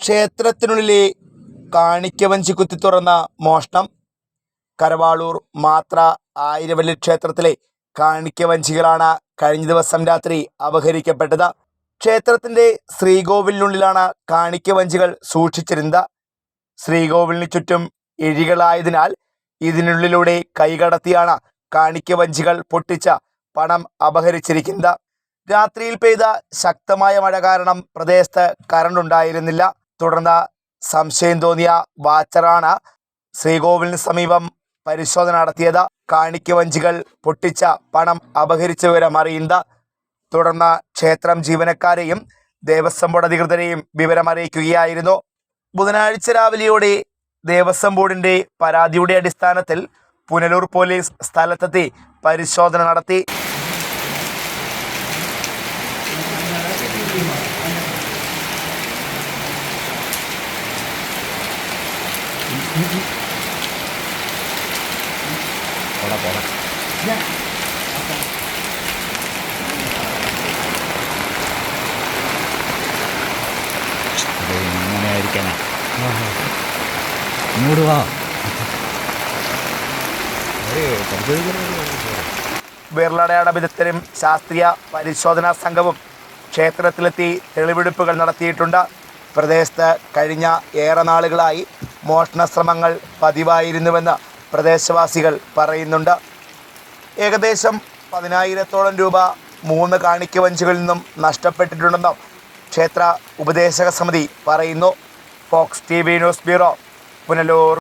ക്ഷേത്രത്തിനുള്ളിലെ കാണിക്കവഞ്ചി കുത്തിത്തുറന്ന മോഷണം. കരവാളൂർ മാത്ര ആയിരവള്ളി ക്ഷേത്രത്തിലെ കാണിക്കവഞ്ചികളാണ് കഴിഞ്ഞ ദിവസം രാത്രി അപഹരിക്കപ്പെട്ടത്. ക്ഷേത്രത്തിൻ്റെ ശ്രീകോവിലിനുള്ളിലാണ് കാണിക്കവഞ്ചികൾ സൂക്ഷിച്ചിരുന്നത്. ശ്രീകോവിലിന് ചുറ്റും ഇഴികളായതിനാൽ ഇതിനുള്ളിലൂടെ കൈകടത്തിയാണ് കാണിക്കവഞ്ചികൾ പൊട്ടിച്ച പണം അപഹരിച്ചിരിക്കുന്നത്. രാത്രിയിൽ പെയ്ത ശക്തമായ മഴ കാരണം പ്രദേശത്ത് കറണ്ട് ഉണ്ടായിരുന്നില്ല. തുടർന്ന് സംശയം തോന്നിയ വാച്ചറാണ് ശ്രീകോവിലിന് സമീപം പരിശോധന നടത്തിയത്. കാണിക്കവഞ്ചികൾ പൊട്ടിച്ച പണം അപഹരിച്ച വിവരം അറിയുന്നത്. തുടർന്ന് ക്ഷേത്രം ജീവനക്കാരെയും ദേവസ്വം ബോർഡ് അധികൃതരെയും വിവരമറിയിക്കുകയായിരുന്നു. ബുധനാഴ്ച രാവിലെയോടെ ദേവസ്വം ബോർഡിൻ്റെ പരാതിയുടെ അടിസ്ഥാനത്തിൽ പുനലൂർ പോലീസ് സ്ഥലത്തെത്തി പരിശോധന നടത്തി. ഇങ്ങനെ ആയിരിക്കാനാ ഇങ്ങോട്ട് വാ. വിരലടയാള വിദഗ്ധരും ശാസ്ത്രീയ പരിശോധനാ സംഘവും ക്ഷേത്രത്തിലെത്തി തെളിവെടുപ്പുകൾ നടത്തിയിട്ടുണ്ട്. പ്രദേശത്ത് കഴിഞ്ഞ ഏറെ നാളുകളായി മോഷണ ശ്രമങ്ങൾ പതിവായിരുന്നുവെന്ന് പ്രദേശവാസികൾ പറയുന്നുണ്ട്. ഏകദേശം 10,000-ഓളം രൂപ 3 കാണിക്കവഞ്ചികളിൽ നിന്നും നഷ്ടപ്പെട്ടിട്ടുണ്ടെന്നും ക്ഷേത്ര ഉപദേശക സമിതി പറയുന്നു. Fox TV news bureau, Punalur.